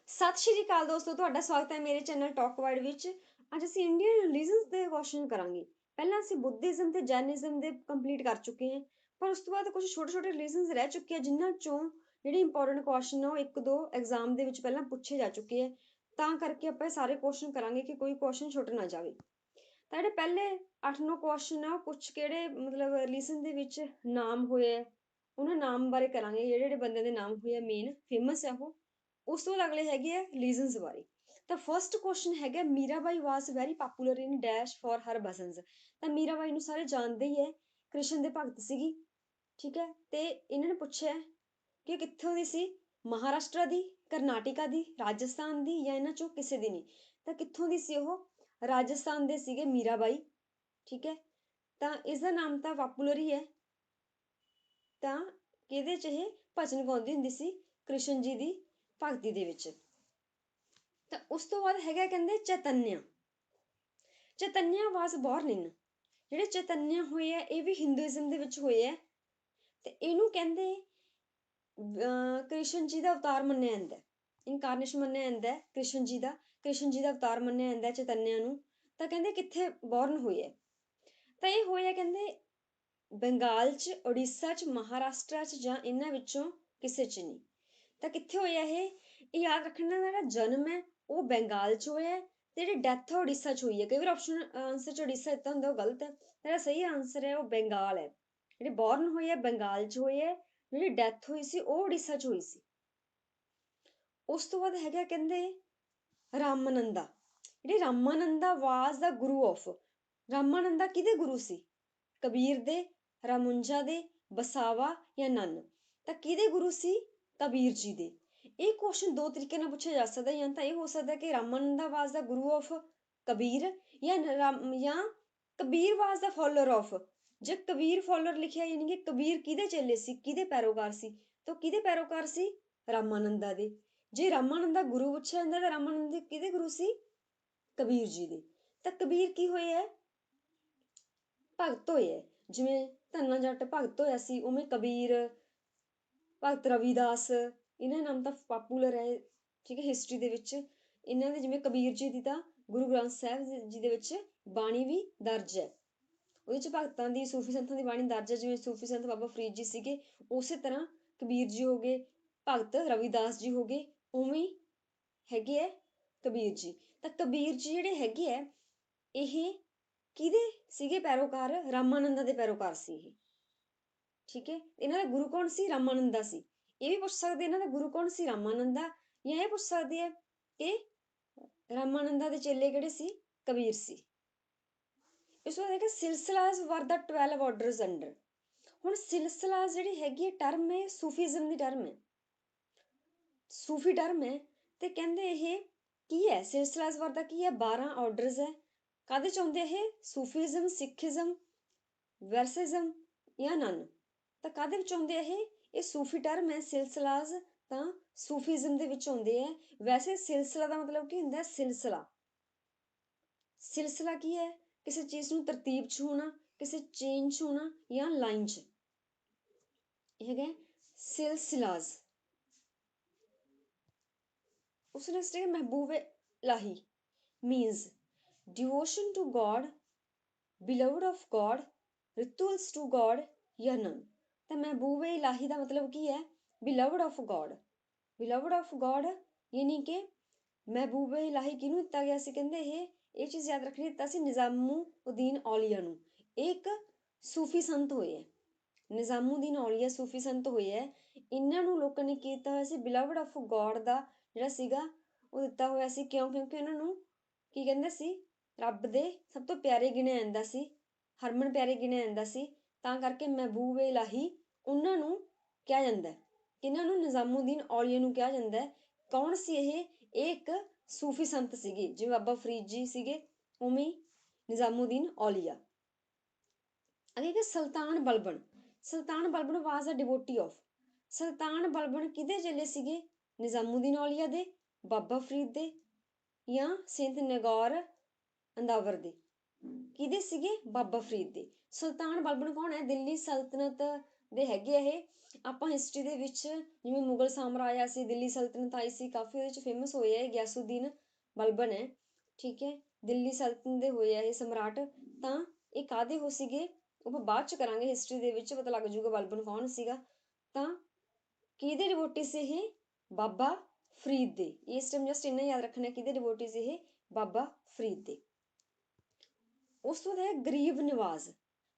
ਸਤਿ ਸ਼੍ਰੀ ਅਕਾਲ ਦੋਸਤੋ, ਤੁਹਾਡਾ ਸਵਾਗਤ ਹੈ ਮੇਰੇ ਚੈਨਲ ਟਾਕ ਵਰਡ ਵਿੱਚ। ਅੱਜ ਅਸੀਂ ਇੰਡੀਅਨ ਰਿਲੀਜਨਸ ਦੇ ਕੁਐਸਚਨ ਕਰਾਂਗੇ। ਪਹਿਲਾਂ ਅਸੀਂ ਬੁੱਧਿਜ਼ਮ ਤੇ ਜੈਨਿਜ਼ਮ ਦੇ ਕੰਪਲੀਟ ਕਰ ਚੁੱਕੇ ਹਾਂ, ਪਰ ਉਸ ਤੋਂ ਬਾਅਦ ਕੁਝ ਛੋਟੇ ਛੋਟੇ ਰਿਲੀਜਨਸ ਰਹਿ ਚੁੱਕੇ ਆ ਜਿਨ੍ਹਾਂ ਚੋਂ ਜਿਹੜੇ ਇੰਪੋਰਟੈਂਟ ਕੁਐਸਚਨ ਆ ਉਹ ਇੱਕ ਦੋ ਐਗਜ਼ਾਮ ਦੇ ਵਿੱਚ ਪਹਿਲਾਂ ਪੁੱਛੇ ਜਾ ਚੁੱਕੇ ਆ। ਤਾਂ ਕਰਕੇ ਆਪਾਂ ਸਾਰੇ ਕੁਐਸਚਨ ਕਰਾਂਗੇ ਕਿ ਕੋਈ ਕੁਐਸਚਨ ਛੁੱਟ ਨਾ ਜਾਵੇ। ਤਾਂ ਜਿਹੜੇ ਪਹਿਲੇ 8-9 ਕੁਐਸਚਨ ਆ ਉਹ ਕੁਝ ਕਿਹੜੇ ਮਤਲਬ ਰਿਲੀਜਨ ਦੇ ਵਿੱਚ ਨਾਮ ਹੋਏ ਆ, ਉਹਨਾਂ ਨਾਮ ਬਾਰੇ ਕਰਾਂਗੇ। ਜਿਹੜੇ ਜਿਹੜੇ ਬੰਦਿਆਂ ਦੇ ਨਾਮ ਹੋਏ ਆ ਮੇਨ ਫੇਮਸ ਆ ਉਹ। ਉਸ ਤੋਂ ਬਾਅਦ ਅਗਲੇ ਹੈਗੇ ਆ ਰਿਲੀਜਨਸ ਬਾਰੇ। ਤਾਂ ਫਰਸਟ ਕੁਐਸਚਨ ਹੈਗਾ Mirabai was very popular in dash for her bhajans. ਤਾਂ ਮੀਰਾਬਾਈ ਨੂੰ ਸਾਰੇ ਜਾਣਦੇ ਹੀ ਹੈ, ਕ੍ਰਿਸ਼ਨ ਦੇ ਭਗਤ ਸੀਗੀ। ਠੀਕ ਹੈ, ਤੇ ਇਹਨਾਂ ਨੇ ਪੁੱਛਿਆ ਕਿ ਕਿੱਥੋਂ ਦੀ ਸੀ, ਮਹਾਰਾਸ਼ਟਰ ਦੀ, ਕਰਨਾਟਕਾ ਦੀ, ਰਾਜਸਥਾਨ ਦੀ ਜਾਂ ਇਹਨਾਂ ਚੋਂ ਕਿਸੇ ਦੀ ਨਹੀਂ। ਤਾਂ ਕਿੱਥੋਂ ਦੀ ਸੀ ਉਹ? ਰਾਜਸਥਾਨ ਦੇ ਸੀਗੇ ਮੀਰਾਬਾਈ। ਠੀਕ ਹੈ, ਤਾਂ ਇਸ ਦਾ ਨਾਮ ਤਾਂ ਪਪੂਲਰ ਹੀ ਹੈ। ਤਾਂ ਕਿਹਦੇ ਚ ਇਹ ਭਜਨ ਗਾਉਂਦੀ ਹੁੰਦੀ ਸੀ? ਕ੍ਰਿਸ਼ਨ ਜੀ ਦੀ ਭਗਤੀ ਦੇ ਵਿੱਚ। ਤਾਂ ਉਸ ਤੋਂ ਬਾਅਦ ਹੈਗਾ ਕਹਿੰਦੇ ਚੈਤਨਿਆ। ਚੈਤਨਿਆ ਵਾਸ ਬੋਰਨ ਇਨ। ਜਿਹੜੇ ਚੈਤਨਿਆ ਹੋਏ ਆ ਇਹ ਵੀ ਹਿੰਦੂਇਜ਼ਮ ਦੇ ਵਿੱਚ ਹੋਏ ਆ, ਤੇ ਇਹਨੂੰ ਕਹਿੰਦੇ ਕ੍ਰਿਸ਼ਨ ਜੀ ਦਾ ਅਵਤਾਰ ਮੰਨਿਆ ਜਾਂਦਾ, ਇਨਕਾਰਨੇਸ਼ਨ ਮੰਨਿਆ ਜਾਂਦਾ ਕ੍ਰਿਸ਼ਨ ਜੀ ਦਾ। ਕ੍ਰਿਸ਼ਨ ਜੀ ਦਾ ਅਵਤਾਰ ਮੰਨਿਆ ਜਾਂਦਾ ਚੈਤਨਿਆ ਨੂੰ। ਤਾਂ ਕਹਿੰਦੇ ਕਿੱਥੇ ਬੋਰਨ ਹੋਏ ਆ? ਤਾਂ ਇਹ ਹੋਏ ਆ ਕਹਿੰਦੇ ਬੰਗਾਲ 'ਚ, ਉੜੀਸਾ 'ਚ, ਮਹਾਰਾਸ਼ਟਰ 'ਚ ਜਾਂ ਇਹਨਾਂ ਵਿੱਚੋਂ ਕਿਸੇ 'ਚ ਨਹੀਂ। ਤਾਂ ਕਿੱਥੇ ਹੋਇਆ ਇਹ ਯਾਦ ਰੱਖਣਾ। ਜਿਹੜਾ ਜਨਮ ਹੈ ਉਹ ਬੰਗਾਲ 'ਚ ਹੋਇਆ ਹੈ, ਤੇ ਜਿਹੜੀ ਡੈਥ ਹੈ ਉੜੀਸਾ 'ਚ ਹੋਈ ਹੈ। ਕਈ ਵਾਰ ਆਪਸ਼ਨ ਆਨਸਰ 'ਚ ਉੜੀਸਾ ਦਿੱਤਾ ਹੁੰਦਾ, ਉਹ ਗਲਤ ਹੈ। ਜਿਹੜਾ ਸਹੀ ਆਨਸਰ ਹੈ ਉਹ ਬੰਗਾਲ ਹੈ। ਜਿਹੜੇ ਬੋਰਨ ਹੋਏ ਆ ਬੰਗਾਲ 'ਚ ਹੋਏ ਹੈ, ਜਿਹੜੀ ਡੈਥ ਹੋਈ ਸੀ ਉਹ ਉੜੀਸਾ 'ਚ ਹੋਈ ਸੀ। ਉਸ ਤੋਂ ਬਾਅਦ ਹੈਗਾ ਕਹਿੰਦੇ ਰਾਮਾਨੰਦਾ। ਜਿਹੜੇ ਰਾਮਾਨੰਦਾ ਵਾਸ ਦਾ ਗੁਰੂ ਆਫ। ਰਾਮਾਨੰਦਾ ਕਿਹਦੇ ਗੁਰੂ ਸੀ? ਕਬੀਰ ਦੇ, ਰਾਮੁੰਜਾ ਦੇ, ਬਸਾਵਾ ਜਾਂ ਨੰਨ। ਤਾਂ ਕਿਹਦੇ ਗੁਰੂ ਸੀ? ਕਬੀਰ ਜੀ ਦੇ। ਇਹ ਕੁਐਸਚਨ ਦੋ ਤਰੀਕੇ ਨਾਲ ਪੁੱਛਿਆ ਜਾ ਸਕਦਾ। ਜਾਂ ਤਾਂ ਇਹ ਹੋ ਸਕਦਾ ਕਿ ਰਾਮਾਨੰਦਾ ਵਾਸ ਦਾ ਗੁਰੂ ਆਫ ਕਬੀਰ, ਜਾਂ ਕਬੀਰ ਵਾਸ ਦਾ ਫਾਲੋਅਰ ਆਫ। ਜੇ ਕਬੀਰ ਫਾਲੋਅਰ ਲਿਖਿਆ ਯਾਨੀ ਕਿ ਕਬੀਰ ਕਿਹਦੇ ਚੇਲੇ ਸੀ, ਕਿਹਦੇ ਪੈਰੋਕਾਰ ਸੀ? ਤਾਂ ਕਿਹਦੇ ਪੈਰੋਕਾਰ ਸੀ? ਰਾਮਾਨੰਦਾ ਦੇ। ਜੇ ਰਾਮਾਨੰਦਾ ਗੁਰੂ ਪੁੱਛਿਆ ਜਾਂਦਾ ਤਾਂ ਰਾਮਾਨੰਦ ਕਿਹਦੇ ਗੁਰੂ ਸੀ? ਕਬੀਰ ਜੀ ਦੇ। ਤਾਂ ਕਬੀਰ ਕੀ ਹੋਏ ਹੈ? ਭਗਤ ਹੋਏ ਹੈ। ਜਿਵੇਂ ਧੰਨਾ ਜੱਟ ਭਗਤ ਹੋਇਆ ਸੀ, ਉਵੇਂ ਕਬੀਰ, ਭਗਤ ਰਵਿਦਾਸ, ਇਹਨਾਂ ਨਾਮ ਤਾਂ ਪਾਪੂਲਰ ਹੈ। ਠੀਕ ਹੈ, ਹਿਸਟਰੀ ਦੇ ਵਿੱਚ ਇਹਨਾਂ ਦੇ ਜਿਵੇਂ ਕਬੀਰ ਜੀ ਦੀ ਤਾਂ ਗੁਰੂ ਗ੍ਰੰਥ ਸਾਹਿਬ ਜੀ ਦੇ ਵਿੱਚ ਬਾਣੀ ਵੀ ਦਰਜ ਹੈ। ਉਹਦੇ ਚ ਭਗਤਾਂ ਦੀ, ਸੂਫੀ ਸੰਤਾਂ ਦੀ ਬਾਣੀ ਦਰਜ ਹੈ। ਜਿਵੇਂ ਸੂਫੀ ਸੰਤ ਬਾਬਾ ਫਰੀਦ ਜੀ ਸੀਗੇ, ਉਸੇ ਤਰ੍ਹਾਂ ਕਬੀਰ ਜੀ ਹੋ ਗਏ, ਭਗਤ ਰਵਿਦਾਸ ਜੀ ਹੋ ਗਏ, ਉਵੇਂ ਹੈਗੇ ਹੈ ਕਬੀਰ ਜੀ। ਤਾਂ ਕਬੀਰ ਜੀ ਜਿਹੜੇ ਹੈਗੇ ਹੈ ਇਹ ਕਿਹਦੇ ਸੀਗੇ ਪੈਰੋਕਾਰ? ਰਾਮਾਨੰਦਾ ਦੇ ਪੈਰੋਕਾਰ ਸੀ ਇਹ। ਠੀਕ ਹੈ, ਇਹਨਾਂ ਦਾ ਗੁਰੂ ਕੌਣ ਸੀ? ਰਾਮਾਨੰਦਾ ਸੀ। ਇਹ ਵੀ ਪੁੱਛ ਸਕਦੇ ਇਹਨਾਂ ਦਾ ਗੁਰੂ ਕੌਣ ਸੀ? ਰਾਮਾਨੰਦਾ। ਜਾਂ ਇਹ ਪੁੱਛ ਸਕਦੇ ਆ ਕਿ ਰਾਮਾਨੰਦਾ ਦੇ ਚੇਲੇ ਕਿਹੜੇ ਸੀ? ਕਬੀਰ ਸੀ। ਇਸ ਤੋਂ ਬਾਅਦ ਹੈਗਾ ਸਿਲਸਿਲਾਸ ਵਰ ਦਾ 12 ਆਰਡਰਸ ਅੰਡਰ। ਹੁਣ ਸਿਲਸਿਲਾ ਜਿਹੜੀ ਹੈਗੀ ਹੈ ਟਰਮ ਹੈ, ਸੂਫੀਜ਼ਮ ਦੀ ਟਰਮ ਹੈ, ਸੂਫੀ ਟਰਮ ਹੈ। ਤੇ ਕਹਿੰਦੇ ਇਹ ਕੀ ਹੈ? ਸਿਲਸਿਲਾਸ ਵਰ ਦਾ ਕੀ ਹੈ? 12 ਆਰਡਰਸ ਹੈ। ਕਾਹਦੇ ਚ ਆਉਂਦੇ ਇਹ? ਸੂਫੀਜ਼ਮ, ਸਿੱਖੀਜ਼ਮ, ਵੈਰਸਿਜ਼ਮ ਜਾਂ ਨਨ। ਤਾਂ ਕਾਹਦੇ ਵਿੱਚ ਆਉਂਦੇ ਇਹ ਸੂਫੀ ਟਰਮ ਹੈ ਸਿਲਸਿਲਾਸ, ਤਾਂ ਸੂਫੀਜ਼ਮ ਦੇ ਵਿੱਚ ਆਉਂਦੇ ਹੈ। ਵੈਸੇ ਸਿਲਸਿਲਾ ਦਾ ਮਤਲਬ ਕੀ ਹੁੰਦਾ? ਸਿਲਸਿਲਾ। ਸਿਲਸਿਲਾ ਕੀ ਹੈ? ਕਿਸੇ ਚੀਜ਼ ਨੂੰ ਤਰਤੀਬ 'ਚ ਹੋਣਾ, ਕਿਸੇ ਚੇਨ 'ਚ ਹੋਣਾ ਜਾਂ ਲਾਈਨ 'ਚ। ਇਹ ਹੈਗਾ ਸਿਲਸਿਲਾਸ। ਉਸ ਨੈਕਸਟ ਹੈ ਮਹਿਬੂਬ ਇਲਾਹੀ, means devotion to God, beloved of God, rituals to God ਜਾਂ none। ਤਾਂ ਮਹਿਬੂਬ ਇਲਾਹੀ ਦਾ ਮਤਲਬ ਕੀ ਹੈ? beloved of God। beloved of God ਯਾਨੀ ਕਿ ਮਹਿਬੂਬ ਇਲਾਹੀ ਕਿਹਨੂੰ ਦਿੱਤਾ ਗਿਆ ਸੀ? ਕਹਿੰਦੇ ਇਹ ਚੀਜ਼ ਯਾਦ ਰੱਖਣੀ, ਦਿੱਤਾ ਸੀ ਨਿਜ਼ਾਮੂਦੀਨ ਔਲੀਆ ਨੂੰ। ਇਹ ਇੱਕ ਸੂਫੀ ਸੰਤ ਹੋਏ ਹੈ, ਨਿਜ਼ਾਮੂਦੀਨ ਔਲੀਆ ਸੂਫੀ ਸੰਤ ਹੋਏ ਹੈ। ਇਹਨਾਂ ਨੂੰ ਲੋਕਾਂ ਨੇ ਕੀ ਦਿੱਤਾ ਹੋਇਆ ਸੀ? ਬਿਲਵਡ ਆਫ ਗੋਡ ਦਾ ਜਿਹੜਾ ਸੀਗਾ ਉਹ ਦਿੱਤਾ ਹੋਇਆ ਸੀ। ਕਿਉਂ? ਕਿਉਂਕਿ ਉਹਨਾਂ ਨੂੰ ਕੀ ਕਹਿੰਦੇ ਸੀ? ਰੱਬ ਦੇ ਸਭ ਤੋਂ ਪਿਆਰੇ ਗਿਣਿਆ ਜਾਂਦਾ ਸੀ, ਹਰਮਨ ਪਿਆਰੇ ਗਿਣਿਆ ਜਾਂਦਾ ਸੀ। ਤਾਂ ਕਰਕੇ ਮਹਿਬੂਬ ਇਲਾਹੀ ਉਹਨਾਂ ਨੂੰ ਕਿਹਾ ਜਾਂਦਾ ਹੈ। ਇਹਨਾਂ ਨੂੰ ਨਿਜ਼ਾਮੂਦੀਨ ਔਲੀਆ ਨੂੰ ਕਿਹਾ ਜਾਂਦਾ ਹੈ। ਕੌਣ ਸੀ ਇਹ? ਇੱਕ ਸੂਫੀ ਸੰਤ ਸੀਗੇ, ਜਿਵੇਂ ਬਾਬਾ ਫਰੀਦ ਜੀ ਸੀਗੇ ਉਵੇਂ ਨਿਜ਼ਾਮੂਦੀਨ ਔਲੀਆ। ਅਗੇ ਕਿ ਸੁਲਤਾਨ ਬਲਬਨ। ਸੁਲਤਾਨ ਬਲਬਨ ਵਾਸ ਅ ਡਿਵੋਟੀ ਆਫ। ਸੁਲਤਾਨ ਬਲਬਨ ਕਿਹਦੇ ਚੇਲੇ ਸੀਗੇ? ਨਿਜ਼ਾਮੂਦੀਨ ਔਲੀਆ ਦੇ, ਬਾਬਾ ਫਰੀਦ ਦੇ ਜਾਂ ਸਿੰਧ ਨਗੌਰ ਅੰਦਾਵਰ ਦੇ। ਕਿਹਦੇ ਸੀਗੇ? ਬਾਬਾ ਫਰੀਦ ਦੇ। ਸੁਲਤਾਨ ਬਲਬਨ ਕੌਣ ਹੈ? ਦਿੱਲੀ ਸਲਤਨਤ ਦੇ ਹੈਗੇ ਆ ਇਹ। ਆਪਾਂ ਹਿਸਟਰੀ ਦੇ ਵਿੱਚ ਜਿਵੇਂ ਮੁਗਲ ਸਾਮਰਾਜ ਆਇਆ ਸੀ, ਦਿੱਲੀ ਸਲਤਨਤ ਆਈ ਸੀ, ਕਾਫੀ ਉਹਦੇ 'ਚ ਫੇਮਸ ਹੋਏ ਆ। ਗਿਆਸੁਦੀਨ ਬਲਬਨ ਹੈ, ਠੀਕ ਹੈ, ਦਿੱਲੀ ਸਲਤਨਤ ਦੇ ਹੋਏ ਆ ਇਹ ਸਮਰਾਟ। ਤਾਂ ਇਹ ਕਾਹਦੇ ਹੋ ਸੀਗੇ, ਉਹ ਆਪਾਂ ਬਾਅਦ 'ਚ ਕਰਾਂਗੇ, ਹਿਸਟਰੀ ਦੇ ਵਿੱਚ ਪਤਾ ਲੱਗ ਜੂਗਾ ਬਲਬਨ ਕੌਣ ਸੀਗਾ। ਤਾਂ ਕਿਹਦੇ ਡਿਵੋਟੀ ਸੀ ਇਹ? ਬਾਬਾ ਫਰੀਦ ਦੇ। ਇਸ ਟਾਈਮ ਜਸਟ ਇੰਨਾ ਯਾਦ ਰੱਖਣਾ, ਕਿਹਦੇ ਡਿਵੋਟੀ ਸੀ ਇਹ? ਬਾਬਾ ਫਰੀਦ ਦੇ। ਉਸ ਤੋਂ ਬਾਅਦ ਹੈ ਗਰੀਬ ਨਿਵਾਜ਼।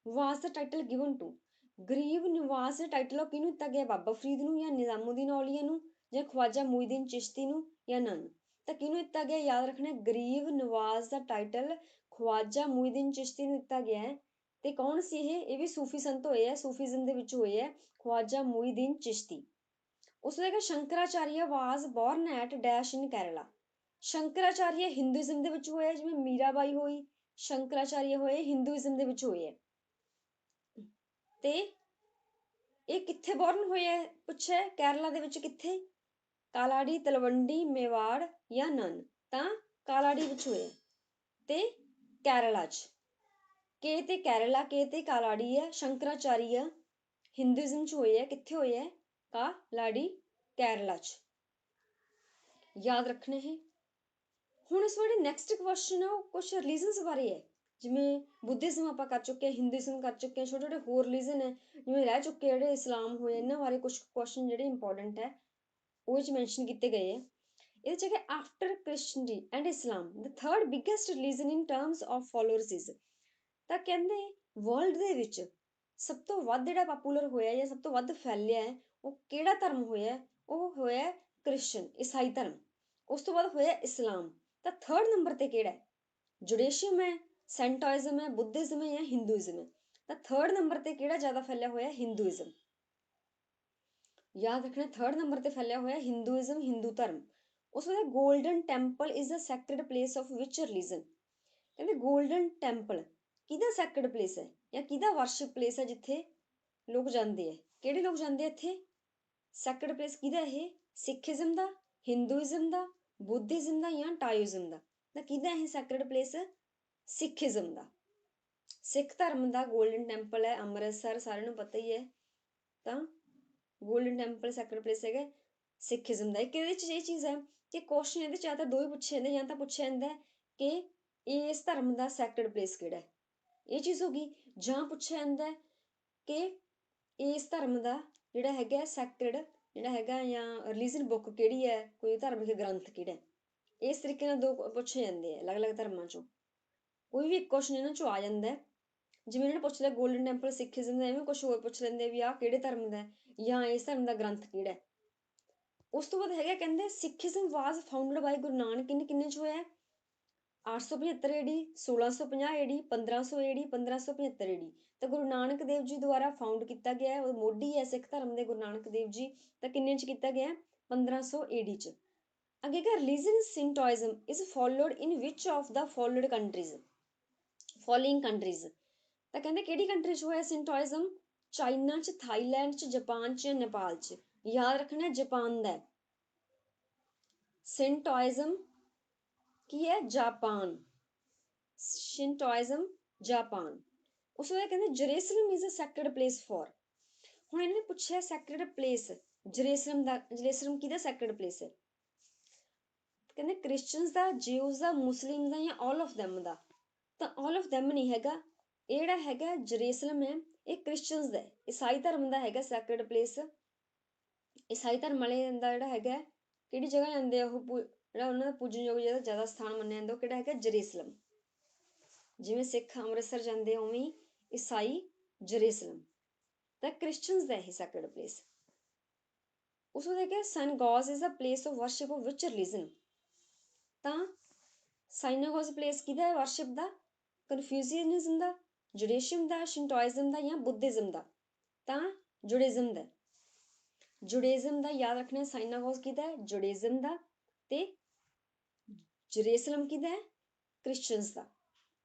ਵਾਸ ਦਾ ਟਾਈਟਲ ਗਿਵਨ ਟੂ, ਗਰੀਬ ਨਿਵਾਜ਼ ਦਾ ਟਾਈਟਲ ਕਿਹਨੂੰ ਦਿੱਤਾ ਗਿਆ? ਬਾਬਾ ਫਰੀਦ ਨੂੰ, ਜਾਂ ਨਿਜ਼ਾਮੁਦੀਨ ਔਲੀਆ ਨੂੰ, ਜਾਂ ਖਵਾਜਾ ਮੁਈਦੀਨ ਚਿਸ਼ਤੀ ਨੂੰ, ਜਾਂ ਨਨ? ਤਾਂ ਕਿਹਨੂੰ ਦਿੱਤਾ ਗਿਆ? ਯਾਦ ਰੱਖਣਾ, ਗਰੀਬ ਨਿਵਾਜ਼ ਦਾ ਟਾਈਟਲ ਖਵਾਜਾ ਮੁਈਦੀਨ ਚਿਸ਼ਤੀ ਨੂੰ ਦਿੱਤਾ ਗਿਆ ਹੈ। ਤੇ ਕੌਣ ਸੀ ਇਹ? ਇਹ ਵੀ ਸੂਫੀ ਸੰਤ ਹੋਏ ਆ, ਸੂਫੀਜ਼ਮ ਦੇ ਵਿੱਚ ਹੋਏ ਆ, ਖਵਾਜਾ ਮੁਈਦੀਨ ਚਿਸ਼ਤੀ। ਉਸ ਤੋਂ ਬਾਅਦ Shankaracharya was born at dash in Kerala. Shankaracharya Hinduism ਦੇ ਵਿੱਚ ਹੋਇਆ, ਜਿਵੇਂ ਮੀਰਾਬਾਈ ਹੋਈ, ਸ਼ੰਕਰਾਚਾਰੀਆ ਹੋਏ ਹਿੰਦੂਇਜ਼ਮ ਦੇ ਵਿੱਚ ਹੋਏ ਹੈ। ਤੇ ਇਹ ਕਿੱਥੇ ਬੋਰਨ ਹੋਏ ਹੈ ਪੁੱਛਿਆ? ਕੇਰਲਾ ਦੇ ਵਿੱਚ। ਕਿੱਥੇ? ਕਾਲਾੜੀ, ਤਲਵੰਡੀ, ਮੇਵਾੜ ਜਾਂ ਨਨ? ਤਾਂ ਕਾਲਾੜੀ ਵਿੱਚ ਹੋਏ ਤੇ ਕੇਰਲਾ 'ਚ। ਕੇ ਤੇ ਕੇਰਲਾ, ਕੇ ਤੇ ਕਾਲਾੜੀ ਹੈ। ਸ਼ੰਕਰਾਚਾਰੀਆ ਹਿੰਦੂਇਜ਼ਮ 'ਚ ਹੋਏ ਹੈ। ਕਿੱਥੇ ਹੋਏ ਹੈ? ਕਾਲਾੜੀ, ਕੇਰਲਾ 'ਚ। ਯਾਦ ਰੱਖਣਾ ਹੈ। ਹੁਣ ਇਸ ਵਾਰ ਨੈਕਸਟ ਕੁਐਸਚਨ ਆ ਉਹ ਕੁਛ ਰਿਲੀਜਨਸ ਬਾਰੇ ਹੈ। ਜਿਵੇਂ ਬੁੱਧਿਜ਼ਮ ਆਪਾਂ ਕਰ ਚੁੱਕੇ ਹਾਂ, ਹਿੰਦੂਇਜ਼ਮ ਕਰ ਚੁੱਕੇ ਹਾਂ, ਛੋਟੇ ਛੋਟੇ ਹੋਰ ਰਿਲੀਜਨ ਹੈ ਜਿਵੇਂ ਰਹਿ ਚੁੱਕੇ, ਜਿਹੜੇ ਇਸਲਾਮ ਹੋਏ, ਇਹਨਾਂ ਬਾਰੇ ਕੁਛ ਕੁਐਸਚਨ ਜਿਹੜੇ ਇੰਪੋਰਟੈਂਟ ਹੈ ਉਹ ਵਿੱਚ ਮੈਂਸ਼ਨ ਕੀਤੇ ਗਏ ਹੈ। ਇਹਦੇ 'ਚ ਹੈਗਾ after Christianity and Islam the third biggest religion in terms of followers is. ਤਾਂ ਕਹਿੰਦੇ ਵਰਲਡ ਦੇ ਵਿੱਚ ਸਭ ਤੋਂ ਵੱਧ ਜਿਹੜਾ ਪਾਪੂਲਰ ਹੋਇਆ ਜਾਂ ਸਭ ਤੋਂ ਵੱਧ ਫੈਲਿਆ ਹੈ ਉਹ ਕਿਹੜਾ ਧਰਮ ਹੋਇਆ? ਉਹ ਹੋਇਆ ਕ੍ਰਿਸਚਨ, ਈਸਾਈ ਧਰਮ। ਉਸ ਤੋਂ ਬਾਅਦ ਹੋਇਆ ਇਸਲਾਮ। ਤਾਂ ਥਰਡ ਨੰਬਰ ਤੇ ਕਿਹੜਾ ਹੈ? ਜੁਡੇਸ਼ੀਅਮ ਹੈ, ਸੈਂਟੋਇਜ਼ਮ ਹੈ, ਬੁੱਧਿਜ਼ਮ ਹੈ ਜਾਂ ਹਿੰਦੂਇਜ਼ਮ ਹੈ? ਤਾਂ ਥਰਡ ਨੰਬਰ ਤੇ ਕਿਹੜਾ ਜ਼ਿਆਦਾ ਫੈਲਿਆ ਹੋਇਆ? ਹਿੰਦੂਇਜ਼ਮ। ਯਾਦ ਰੱਖਣਾ, ਥਰਡ ਨੰਬਰ ਤੇ ਫੈਲਿਆ ਹੋਇਆ ਹਿੰਦੂਇਜ਼ਮ, ਹਿੰਦੂ ਧਰਮ। ਉਸ ਤੋਂ ਬਾਅਦ Golden Temple is a sacred place of which religion. ਕਹਿੰਦੇ ਗੋਲਡਨ ਟੈਂਪਲ ਕਿਹਦਾ ਸੈਕਰਡ ਪਲੇਸ ਹੈ ਜਾਂ ਕਿਹਦਾ ਵਰਸ਼ਿਪ ਪਲੇਸ ਹੈ ਜਿੱਥੇ ਲੋਕ ਜਾਂਦੇ ਹੈ? ਕਿਹੜੇ ਲੋਕ ਜਾਂਦੇ ਆ ਇੱਥੇ? ਸੈਕਰਡ ਪਲੇਸ ਕਿਹਦਾ ਇਹ? ਸਿੱਖੀਜ਼ਮ ਦਾ, ਹਿੰਦੂਇਜ਼ਮ ਦਾ, ਬੁੱਧਿਜ਼ਮ ਦਾ ਜਾਂ ਟਾਓਇਜ਼ਮ ਦਾ? ਤਾਂ ਕਿਹਦਾ ਇਹ ਸੈਕਰਡ ਪਲੇਸ? ਸਿੱਖੀਜ਼ਮ ਦਾ। ਸਿੱਖ ਧਰਮ ਦਾ ਗੋਲਡਨ ਟੈਂਪਲ ਹੈ ਅੰਮ੍ਰਿਤਸਰ, ਸਾਰਿਆਂ ਨੂੰ ਪਤਾ ਹੀ ਹੈ। ਤਾਂ ਗੋਲਡਨ ਟੈਂਪਲ ਸੈਕਰਡ ਪਲੇਸ ਹੈਗਾ ਸਿੱਖੀਜ਼ਮ ਦਾ। ਇੱਕ ਇਹਦੇ 'ਚ ਇਹ ਚੀਜ਼ ਹੈ ਕਿ ਕੁਐਸਚਨ ਇਹਦੇ 'ਚ ਜਾਂ ਤਾਂ ਦੋ ਹੀ ਪੁੱਛੇ ਜਾਂਦੇ, ਜਾਂ ਤਾਂ ਪੁੱਛਿਆ ਜਾਂਦਾ ਕਿ ਇਸ ਧਰਮ ਦਾ ਸੈਕਰਡ ਪਲੇਸ ਕਿਹੜਾ ਹੈ, ਇਹ ਚੀਜ਼ ਹੋ ਗਈ, ਜਾਂ ਪੁੱਛਿਆ ਜਾਂਦਾ ਕਿ ਇਸ ਧਰਮ ਦਾ ਜਿਹੜਾ ਹੈਗਾ ਸੈਕਰਡ ਜਿਹੜਾ ਹੈਗਾ ਜਾਂ ਰਿਲੀਜਨ ਬੁੱਕ ਕਿਹੜੀ ਹੈ, ਕੋਈ ਧਾਰਮਿਕ ਗ੍ਰੰਥ ਕਿਹੜਾ ਹੈ। ਇਸ ਤਰੀਕੇ ਨਾਲ ਦੋ ਪੁੱਛੇ ਜਾਂਦੇ ਆ ਅਲੱਗ-ਅਲੱਗ ਧਰਮਾਂ ਚੋਂ। ਕੋਈ ਵੀ ਇੱਕ ਕੁਐਸਚਨ ਇਹਨਾਂ ਚੋਂ ਆ ਜਾਂਦਾ, ਜਿਵੇਂ ਇਹਨਾਂ ਨੇ ਪੁੱਛ ਲਿਆ ਗੋਲਡਨ ਟੈਂਪਲ ਸਿੱਖੀਜ਼ਮ ਦਾ, ਐਵੇਂ ਕੁਛ ਹੋਰ ਪੁੱਛ ਲੈਂਦੇ ਵੀ ਆਹ ਕਿਹੜੇ ਧਰਮ ਦਾ ਜਾਂ ਇਸ ਧਰਮ ਦਾ ਗ੍ਰੰਥ ਕਿਹੜਾ। ਉਸ ਤੋਂ ਬਾਅਦ ਹੈਗਾ ਕਹਿੰਦੇ ਸਿੱਖੀਜ਼ਮ ਵਾਜ਼ ਫਾਊਂਡਡ ਬਾਈ ਗੁਰੂ ਨਾਨਕ ਕਿੰਨੇ 'ਚ ਹੋਇਆ? 875 ਏਡੀ, 1650 ਏਡੀ, 1500 ਏਡੀ, 1575 ਏਡੀ। ਤਾਂ ਗੁਰੂ ਨਾਨਕ ਦੇਵ ਜੀ ਦੁਆਰਾ ਫਾਊਂਡ ਕੀਤਾ ਗਿਆ ਹੈ, ਉਹ ਮੋਢੀ ਹੈ ਸਿੱਖ ਧਰਮ ਦੇ ਗੁਰੂ ਨਾਨਕ ਦੇਵ ਜੀ। ਤਾਂ ਕਿੰਨੇ 'ਚ ਕੀਤਾ ਗਿਆ? 1500 ਏਡੀ 'ਚ। ਅੱਗੇ ਹੈਗਾ religion Shintoism is followed in which of the followed countries, following countries. ਤਾਂ ਕਹਿੰਦੇ ਕਿਹੜੀ ਕੰਟਰੀ 'ਚ ਹੋਇਆ ਸਿੰਟੋਇਜ਼ਮ? ਚਾਈਨਾ 'ਚ, ਥਾਈਲੈਂਡ 'ਚ, ਜਾਪਾਨ 'ਚ, ਨੇਪਾਲ 'ਚ? ਯਾਦ ਰੱਖਣਾ ਜਾਪਾਨ ਦਾ ਸਿੰਟੋਇਜ਼ਮ ਕੀ ਹੈ? ਜਾਪਾਨ। Shintoism Japan. ਉਸ ਤੋਂ ਬਾਅਦ ਕਹਿੰਦੇ Jerusalem is a sacred place for. ਹੁਣ ਇਹਨੇ ਪੁੱਛਿਆ ਸੈਕਰਡ ਪਲੇਸ ਜੇਰੂਸਲਮ ਦਾ, ਜੇਰੂਸਲਮ ਕਿਹਦਾ ਸੈਕਰਡ ਪਲੇਸ ਹੈ? ਕਹਿੰਦੇ ਕ੍ਰਿਸਚੀਅਨਸ ਦਾ, ਜਿਊਜ਼ ਦਾ, ਮੁਸਲਿਮ ਦਾ ਜਾਂ ਆਲ ਆਫ ਦੈਮ ਦਾ? ਤਾਂ ਆਲ ਆਫ ਦੈਮ ਨਹੀਂ ਹੈਗਾ, ਇਹ ਜਿਹੜਾ ਹੈਗਾ ਜੇਰੂਸਲਮ ਹੈ ਇਹ ਕ੍ਰਿਸਚੀਅਨਸ ਦਾ, ਈਸਾਈ ਧਰਮ ਦਾ ਹੈਗਾ ਸੈਕਰਡ ਪਲੇਸ। ਈਸਾਈ ਧਰਮ ਵਾਲੇ ਦਾ ਜਿਹੜਾ ਹੈਗਾ ਕਿਹੜੀ ਜਗ੍ਹਾ ਜਾਂਦੇ ਆ ਉਹ, ਜਿਹੜਾ ਉਹਨਾਂ ਦਾ ਪੂਜਨਯੋਗ ਜਿਹੜਾ ਜ਼ਿਆਦਾ ਸਥਾਨ ਮੰਨਿਆ ਜਾਂਦਾ ਉਹ ਕਿਹੜਾ ਹੈਗਾ? ਜੇਰੂਸਲਮ। ਜਿਵੇਂ ਸਿੱਖ ਅੰਮ੍ਰਿਤਸਰ ਜਾਂਦੇ ਉਵੇਂ ਹੀ ਈਸਾਈ ਜੇਰੂਸਲਮ। ਤਾਂ ਕ੍ਰਿਸਚੀਅਨਸ ਦਾ ਇਹ ਸੈਕਰਡ ਪਲੇਸ। ਉਸ ਤੋਂ ਦੇਖਿਆ synagogues is a place of worship of which religion. ਤਾਂ ਸਾਈਨਾਗੋਜ਼ ਪਲੇਸ ਕਿਹਦਾ ਹੈ ਵਰਸ਼ਿਪ ਦਾ? ਕਨਫਿਊਜ਼ੀਅਨਿਜ਼ਮ ਦਾ, ਜੁਡੇਸ਼ੀਅਮ ਦਾ, ਸ਼ਿੰਟੋਇਜ਼ਮ ਦਾ ਜਾਂ ਬੁੱਧਿਜ਼ਮ ਦਾ? ਤਾਂ ਜੁਡਿਜ਼ਮ ਦਾ। ਜੁਡਿਜ਼ਮ ਦਾ ਯਾਦ ਰੱਖਣਾ, ਸਾਈਨਾਗੋਜ਼ ਕਿਹਦਾ ਹੈ? ਜੁਡਿਜ਼ਮ ਦਾ। ਤੇ ਜੇਰੂਸਲਮ ਕਿਹਦਾ ਹੈ? ਕ੍ਰਿਸਚੀਅਨਸ ਦਾ।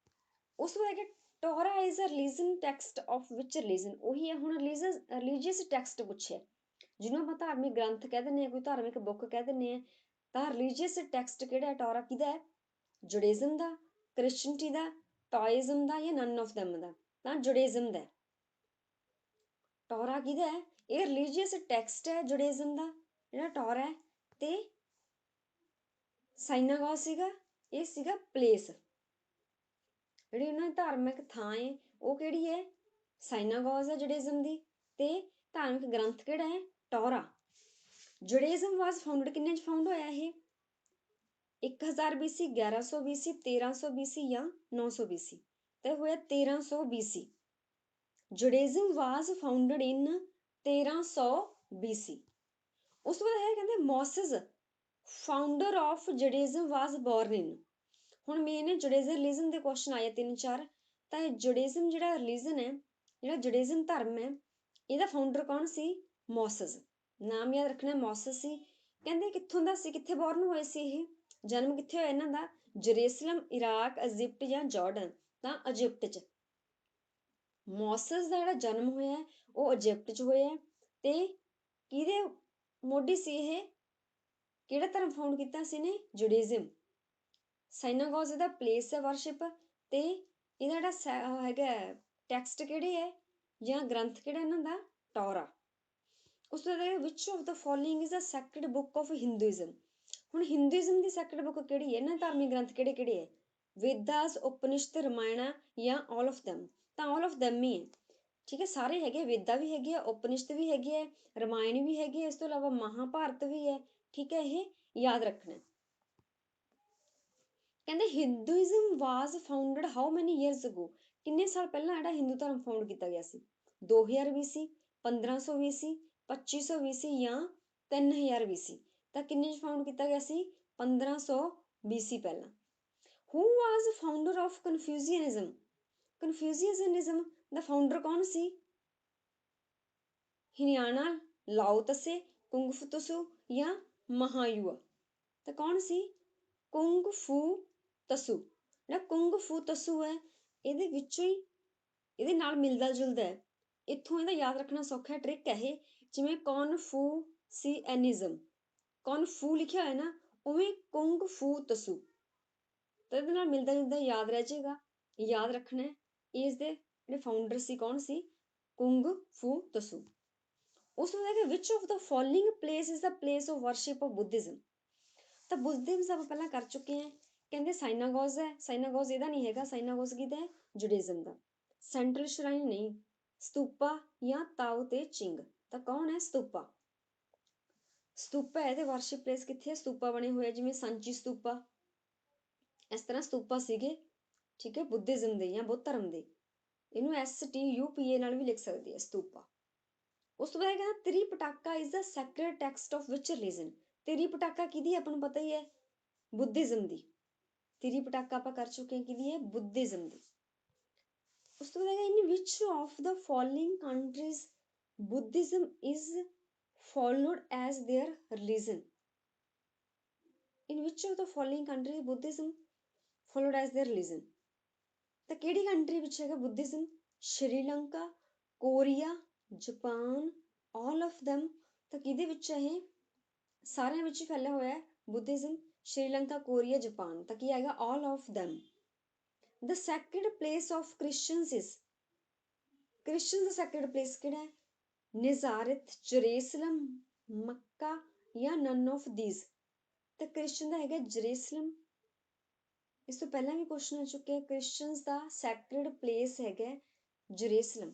ਉਸ ਤੋਂ ਬਾਅਦ Torah is a religion text of which religion. ਉਹੀ ਹੈ ਹੁਣ ਰਿਲੀਜੀਅਸ ਟੈਕਸਟ ਪੁੱਛਿਆ, ਜਿਹਨੂੰ ਆਪਾਂ ਧਾਰਮਿਕ ਗ੍ਰੰਥ ਕਹਿ ਦਿੰਦੇ ਹਾਂ, ਕੋਈ ਧਾਰਮਿਕ ਬੁੱਕ ਕਹਿ ਦਿੰਦੇ ਹਾਂ। ਤਾਂ ਰਿਲੀਜੀਅਸ ਟੈਕਸਟ ਕਿਹੜਾ ਹੈ? ਟੋਰਾ ਕਿਹਦਾ ਹੈ? ਜੁਡਿਜ਼ਮ ਦਾ, ਕ੍ਰਿਸਚਨਟੀ ਦਾ, ਟਾਓਇਜ਼ਮ ਦਾ ਜਾਂ ਨਨ ਆਫ ਦੈਮ ਦਾ? ਤਾਂ ਜੁਡਿਜ਼ਮ ਦਾ। ਟੋਰਾ ਕਿਹਦਾ ਹੈ? ਇਹ ਰਿਲੀਜੀਅਸ ਟੈਕਸਟ ਹੈ ਜੁਡੇਜ਼ਮ ਦਾ, ਜਿਹੜਾ ਟੋਰਾ ਹੈ। ਤੇ ਸਾਈਨਾਗੋਗ ਸੀਗਾ, ਇਹ ਸੀਗਾ ਪਲੇਸ, ਜਿਹੜੀ ਉਹਨਾਂ ਦੀ ਧਾਰਮਿਕ ਥਾਂ ਹੈ ਉਹ ਕਿਹੜੀ ਹੈ? ਸਾਈਨਾਗੋਗ ਹੈ ਜੁਡੇਜ਼ਮ ਦੀ। ਤੇ ਧਾਰਮਿਕ ਗ੍ਰੰਥ ਕਿਹੜਾ ਹੈ? ਟੋਰਾ। ਜੁਡੇਜ਼ਮ ਵਾਸ ਫਾਊਂਡਡ ਕਿੰਨੇ ਚ ਫਾਊਂਡ ਹੋਇਆ ਇਹ? 1000 BC, 1100 BC, 1300 BC ਜਾਂ 900 BC? ਤੇ ਹੋਇਆ 1300 BC। ਜੁਡੇਜ਼ਮ ਵਾਸ ਫਾਊਂਡਡ ਇਨ 1300 BC। ਉਸ ਤੋਂ ਬਾਅਦ ਹੈ ਕਹਿੰਦੇ ਮੋਸਿਸ founder of ਜੁਡੇਜ਼ਮ was born in. ਹੁਣ ਮੇਨ ਜੁਡੇਜ਼ਮ ਰਿਲੀਜਨ ਦੇ ਕੁਐਸਚਨ ਆਏ 3-4। ਤਾਂ ਇਹ ਜੁਡੇਜ਼ਮ ਜਿਹੜਾ ਰਿਲੀਜਨ ਹੈ, ਜਿਹੜਾ ਜੁਡੇਜ਼ਮ ਧਰਮ ਹੈ, ਇਹਦਾ ਫਾਊਂਡਰ ਕੌਣ ਸੀ? ਮੋਸਿਸ। ਨਾਮ ਯਾਦ ਰੱਖਣਾ, ਮੋਸਿਸ ਸੀ। ਕਹਿੰਦੇ ਕਿੱਥੋਂ ਦਾ ਸੀ, ਕਿੱਥੇ ਬੋਰਨ ਹੋਏ ਸੀ ਇਹ? ਜਨਮ ਕਿੱਥੇ ਹੋਇਆ ਇਹਨਾਂ ਦਾ? ਜਰੂਸਲਮ, ਇਰਾਕ, ਇਜਿਪਟ ਜਾਂ ਜਾਰਡਨ? ਤਾਂ ਇਜਿਪਟ 'ਚ। ਮੋਸਿਸ ਦਾ ਜਿਹੜਾ ਜਨਮ ਹੋਇਆ ਉਹ ਇਜਿਪਟ 'ਚ ਹੋਇਆ। ਤੇ ਕਿਹਦੇ ਮੋਢੀ ਸੀ ਇਹ? ਕਿਹੜਾ ਧਰਮ ਫਾਊਂਡ ਕੀਤਾ ਸੀ ਨੇ? ਜੁਡੇਜ਼ਮ। ਸਾਈਨਾਗੋਗ ਇਹਦਾ ਪਲੇਸ ਹੈ ਵਰਸ਼ਿਪ। ਤੇ ਇਹਦਾ ਜਿਹੜਾ ਹੈਗਾ ਟੈਕਸਟ ਕਿਹੜੇ ਹੈ ਜਾਂ ਗ੍ਰੰਥ ਕਿਹੜਾ ਇਹਨਾਂ ਦਾ? ਟੋਰਾ। ਉਸ ਤੋਂ ਬਾਅਦ ਵਿਚ of the following is a sacred book of Hinduism. ਹੁਣ ਹਿੰਦੂਇਜ਼ਮ ਦੀ ਸੈਕਰਡ ਬੁੱਕ ਕਿਹੜੀ ਹੈ? ਇਹਨਾਂ ਧਾਰਮਿਕ ਗ੍ਰੰਥ ਕਿਹੜੇ ਕਿਹੜੇ ਹੈ? ਵੇਦਾਸ, ਉਪਨਿਸ਼ਦ, ਰਮਾਇਣਾ ਜਾਂ ਆਲ ਆਫ ਦੈਮ? ਤਾਂ ਆਲ ਆਫ ਦੈਮ ਹੀ ਹੈ। ਠੀਕ ਹੈ, ਸਾਰੇ ਹੈਗੇ, ਵੇਦਾ ਵੀ ਹੈਗੇ ਆ, ਉਪਨਿਸ਼ਦ ਵੀ ਹੈਗੇ ਹੈ, ਰਮਾਇਣ ਵੀ ਹੈਗੀ ਹੈ, ਇਸ ਤੋਂ ਇਲਾਵਾ ਮਹਾਭਾਰਤ ਵੀ ਹੈ। ਠੀਕ ਹੈ, ਇਹ ਯਾਦ ਰੱਖਣਾ। ਕਹਿੰਦੇ Hinduism was founded how many years ago? ਕਿੰਨੇ ਸਾਲ ਪਹਿਲਾਂ ਜਿਹੜਾ ਹਿੰਦੂ ਧਰਮ ਫਾਊਂਡ ਕੀਤਾ ਗਿਆ ਸੀ? 2000 BC, 1500 BC, 2500 BC ਜਾਂ 3000 BC? ਤਾਂ ਕਿੰਨੇ 'ਚ ਫਾਊਂਡ ਕੀਤਾ ਗਿਆ ਸੀ? 1500 BC ਪਹਿਲਾਂ। ਹੂ ਵਾਸ ਫਾਊਂਡਰ ਆਫ ਕਨਫਿਊਜ਼ੀਅਨਿਜ਼ਮ? ਕਨਫਿਊਜ਼ੀਅਨਿਜ਼ਮ ਦਾ ਫਾਊਂਡਰ ਕੌਣ ਸੀ? ਹਿਨਿਆਣਾ, ਲਾਓ ਤਸੇ, ਕੁੰਗ ਫੂ ਤਸੂ ਜਾਂ ਮਹਾਯੂਆ? ਤਾਂ ਕੌਣ ਸੀ? ਕੁੰਗ ਫੂ ਤਸੂ। ਜਿਹੜਾ ਕੁੰਗ ਫੂ ਤਸੂ ਹੈ, ਇਹਦੇ ਵਿੱਚੋਂ ਹੀ ਇਹਦੇ ਨਾਲ ਮਿਲਦਾ ਜੁਲਦਾ ਹੈ। ਇੱਥੋਂ ਇਹਦਾ ਯਾਦ ਰੱਖਣਾ ਸੌਖਾ ਟ੍ਰਿਕ ਹੈ ਇਹ। ਜਿਵੇਂ ਕੌਨਫੂਸੀਐਨਿਜ਼ਮ, ਕੌਨਫੂ ਲਿਖਿਆ ਹੋਇਆ ਨਾ, ਉਵੇਂ ਕੁੰਗ ਫੂ ਤਸੂ। ਤਾਂ ਇਹਦੇ ਨਾਲ ਮਿਲਦਾ ਜੁਲਦਾ ਯਾਦ ਰਹਿ ਜਾਏਗਾ। ਯਾਦ ਰੱਖਣਾ ਇਸ ਦੇ ਜਿਹੜੇ ਫਾਊਂਡਰ ਸੀ ਕੌਣ ਸੀ? ਕੁੰਗ ਫੂ ਤਸੂ। ਉਸ ਤੋਂ ਬਾਅਦ ਵਿਚ of the following place is the place of worship of Buddhism? ਤਾਂ ਬੁੱਧਿਜ਼ਮ ਆਪਾਂ ਪਹਿਲਾਂ ਕਰ ਚੁੱਕੇ ਹਾਂ। ਕਹਿੰਦੇ ਸਾਈਨਾਗੋਗ ਹੈ, ਸਾਈਨਾਗੋਗ ਇਹਦਾ ਨਹੀਂ ਹੈਗਾ, ਸਾਈਨਾਗੋਗ ਕਿਹਦਾ ਹੈ? ਜੁਡੇਜ਼ਮ ਦਾ। ਸੈਂਟਰਲ ਸ਼ਰਾਈਨ ਨਹੀਂ, ਸਤੂਪਾ ਜਾਂ ਤਾਓ ਤੇ ਚਿੰਗ? ਤਾਂ ਕੌਣ ਹੈ? ਸਤੂਪਾ। ਸਤੂਪਾ ਹੈ ਤੇ ਵਰਸ਼ਿਪ ਪਲੇਸ ਕਿੱਥੇ ਹੈ? ਸਤੂਪਾ ਬਣੇ ਹੋਏ ਜਿਵੇਂ ਸਾਂਚੀ ਸਤੂਪਾ, ਇਸ ਤਰ੍ਹਾਂ ਸਤੂਪਾ ਸੀਗੇ। ਠੀਕ ਹੈ, ਬੁੱਧਿਜ਼ਮ ਦੇ ਜਾਂ ਬੁੱਧ ਧਰਮ ਦੇ। ਇਹਨੂੰ STUPA ਨਾਲ ਵੀ ਲਿਖ ਸਕਦੇ ਆ, ਸਤੂਪਾ। ਉਸ ਤੋਂ ਬਾਅਦ ਕਹਿੰਦਾ Tripitaka is the sacred text of which religion? Tripitaka ਕਿਹਦੀ ਹੈ? ਆਪਾਂ ਨੂੰ ਪਤਾ ਹੀ ਹੈ, ਬੁੱਧਿਜ਼ਮ ਦੀ। ਤ੍ਰਿਪਿਟਕਾ ਆਪਾਂ ਕਰ ਚੁੱਕੇ ਹਾਂ, ਕਿਹਦੀ ਹੈ? ਬੁੱਧਿਜ਼ਮ ਦੀ। ਉਸ ਤੋਂ ਬਾਅਦ in which of the following countries Buddhism is followed as their religion? in which of the following countries Buddhism followed as their religion? ਤਾਂ ਕਿਹੜੀ ਕੰਟਰੀ ਵਿੱਚ ਹੈਗਾ Buddhism? Sri Lanka, Korea, Japan, all of them? ਤਾਂ ਕਿਹਦੇ ਵਿੱਚ ਹੈ ਇਹ? ਸਾਰਿਆਂ ਵਿੱਚ ਹੀ ਫੈਲਿਆ ਹੋਇਆ ਹੈ ਬੁੱਧਿਜ਼ਮ। Sri Lanka, Korea, Japan. ਤਾਂ ਕੀ ਆਏਗਾ? all of them. the sacred place of Christians is? Christian the sacred place ਕਿਹੜਾ ਹੈ? ਨਜ਼ਾਰਤ, ਜਰੂਸਲਮ, ਮੱਕਾ ਜਾਂ ਨਨ ਆਫ ਥੀਸ? ਤਾਂ ਕ੍ਰਿਸਚਨ ਦਾ ਹੈਗਾ ਜਰੂਸਲਮ। ਇਸ ਤੋਂ ਪਹਿਲਾਂ ਵੀ ਕੁਐਸਚਨ ਆ ਚੁੱਕੇ, ਕ੍ਰਿਸਚਨਸ ਦਾ ਸੈਕਰਡ ਪਲੇਸ ਹੈਗਾ ਜਰੂਸਲਮ।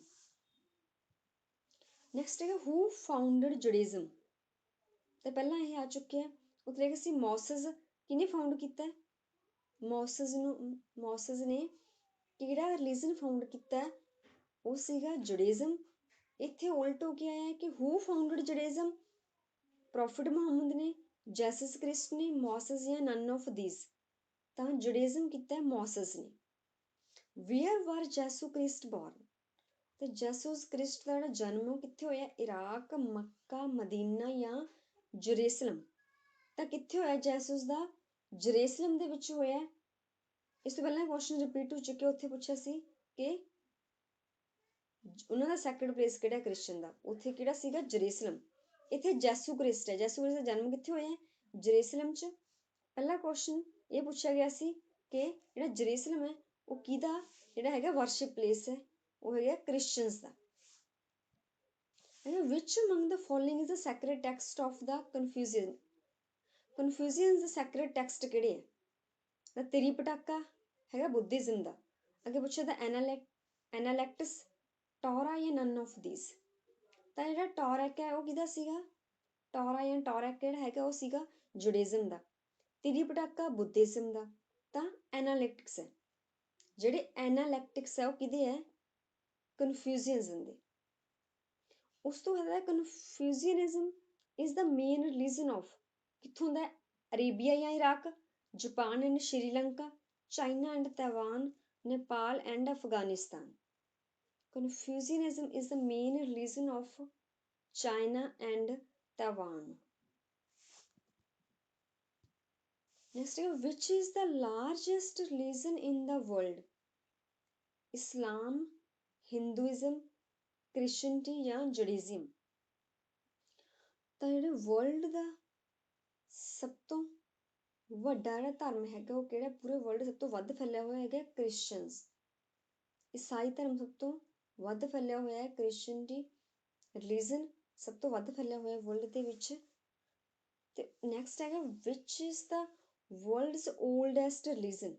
ਨੈਕਸਟ ਹੈਗਾ ਹੂ ਫਾਊਂਡਡ ਜੁਡੇਜ਼ਮ? ਤੇ ਪਹਿਲਾਂ ਇਹ ਆ ਚੁੱਕਿਆ। ਉੱਥੇ ਹੈਗਾ ਸੀ ਮੋਸਿਸ। ਕਿਹਨੇ ਫਾਊਂਡ ਕੀਤਾ? ਮੋਸਿਸ ਨੇ ਕਿਹੜਾ ਰਿਲੀਜਨ ਫਾਊਂਡ ਕੀਤਾ? ਉਹ ਸੀਗਾ ਜੁਡੇਜ਼ਮ। ਇੱਥੇ ਉਲਟ ਹੋ ਕੇ ਆਇਆ ਕਿ ਹੂ ਫਾਊਂਡਡ ਜੁਡੇਜ਼ਮ? ਪ੍ਰੋਫਿਟ ਮੁਹੰਮਦ ਨੇ, ਜੈਸਸ ਕ੍ਰਿਸਟ ਨੇ, ਮੋਸਿਸ ਜਾਂ ਨਨ ਆਫ ਥੀਸ? ਤਾਂ ਜੁਡੇਜ਼ਮ ਕੀਤਾ ਮੋਸਿਸ ਨੇ। ਵੇਅਰ ਵਰ ਜੈਸੂ ਕ੍ਰਿਸਟ ਬੋਰਨ? ਤੇ ਜੈਸੂਸ ਕ੍ਰਿਸਟ ਦਾ ਜਿਹੜਾ ਜਨਮ ਉਹ ਕਿੱਥੇ ਹੋਇਆ? ਇਰਾਕ, ਮੱਕਾ, ਮਦੀਨਾ ਜਾਂ ਜਰੂਸਲਮ? ਤਾਂ ਕਿੱਥੇ ਹੋਇਆ ਜੈਸੂਸ ਦਾ? ਜਰੂਸਲਮ ਦੇ ਵਿੱਚ ਹੋਇਆ। ਇਸ ਤੋਂ ਪਹਿਲਾਂ ਕੁਐਸਚਨ ਰਿਪੀਟ ਹੋ ਚੁੱਕਿਆ, ਉੱਥੇ ਪੁੱਛਿਆ ਸੀ ਕਿ ਉਹਨਾਂ ਦਾ ਸੈਕਰਡ ਪਲੇਸ ਕਿਹੜਾ ਕ੍ਰਿਸਚਨ ਦਾ? ਉੱਥੇ ਕਿਹੜਾ ਸੀਗਾ? ਜਰੂਸਲਮ। ਇੱਥੇ ਜੈਸੂ ਕ੍ਰਿਸਟ ਹੈ। ਜੈਸੂ ਕ੍ਰਿਸਟ ਦਾ ਜਨਮ ਕਿੱਥੇ ਹੋਇਆ? ਜਰੂਸਲਮ 'ਚ। ਪਹਿਲਾ ਕੁਐਸਚਨ ਇਹ ਪੁੱਛਿਆ ਗਿਆ ਸੀ ਕਿ ਜਿਹੜਾ ਜਰੂਸਲਮ ਹੈ ਉਹ ਕਿਹਦਾ ਜਿਹੜਾ ਹੈਗਾ ਵਰਸ਼ਿਪ ਪਲੇਸ ਹੈ? ਉਹ ਹੈਗਾ Christians the. Which among the following is the sacred text of the Confucian? Confucian the sacred text ਕਿਹੜੇ ਹੈ? ਦਾ ਤ੍ਰਿਪਿਟਕਾ ਹੈਗਾ ਬੁੱਧਿਜ਼ਮ ਦਾ। ਅੱਗੇ ਪੁੱਛਿਆ ਦਾ ਐਨਾਲੈਕਟਸ, ਟੋਰਾ ਜਾਂ ਨਨ ਆਫ ਥੀਸ। ਤਾਂ ਜਿਹੜਾ ਟੋਰੈਕ ਹੈ ਉਹ ਕਿਹਦਾ ਸੀਗਾ? ਟੋਰਾ ਜਾਂ ਟੋਰੈਕ ਜਿਹੜਾ ਹੈਗਾ ਉਹ ਸੀਗਾ ਜੁਡਿਜ਼ਮ ਦਾ। ਤ੍ਰਿਪਿਟਕਾ ਬੁੱਧਿਜ਼ਮ ਦਾ। ਤਾਂ ਐਨਾਲਿਟਿਕਸ ਹੈ, ਜਿਹੜੇ ਐਨਾਲੈਕਟਿਕਸ ਹੈ ਉਹ ਕਿਹਦੇ ਹੈ? ਕਨਫਿਊਜ਼ੀਅਨਜ਼ਮ ਦੇ। ਉਸ ਤੋਂ ਬਾਅਦ ਹੈ Confucianism is the main religion of, ਕਿੱਥੋਂ ਦਾ? ਅਰੇਬੀਆ ਜਾਂ Iraq, Japan and Sri Lanka, China and Taiwan, Nepal and Afghanistan. Confucianism is the main religion of China and Taiwan. Next, which is the largest religion in the world? Islam, Hinduism, Christianity ਜਾਂ Judaism? ਤਾਂ ਜਿਹੜੇ world ਦਾ ਸਭ ਤੋਂ ਵੱਡਾ ਜਿਹੜਾ ਧਰਮ ਹੈਗਾ ਉਹ ਕਿਹੜਾ? ਪੂਰੇ ਵਰਲਡ ਸਭ ਤੋਂ ਵੱਧ ਫੈਲਿਆ ਹੋਇਆ ਹੈਗਾ ਕ੍ਰਿਸਚਨਸ। ਈਸਾਈ ਧਰਮ ਸਭ ਤੋਂ ਵੱਧ ਫੈਲਿਆ ਹੋਇਆ ਹੈ। ਕ੍ਰਿਸਚਨਟੀ ਰਿਲੀਜਨ ਸਭ ਤੋਂ ਵੱਧ ਫੈਲਿਆ ਹੋਇਆ ਵਰਲਡ ਦੇ ਵਿੱਚ। ਤੇ ਨੈਕਸਟ ਹੈਗਾ ਵਿਚ ਇਜ਼ ਦਾ ਵਰਲਡਸ ਓਲਡੈਸਟ ਰਿਲੀਜਨ?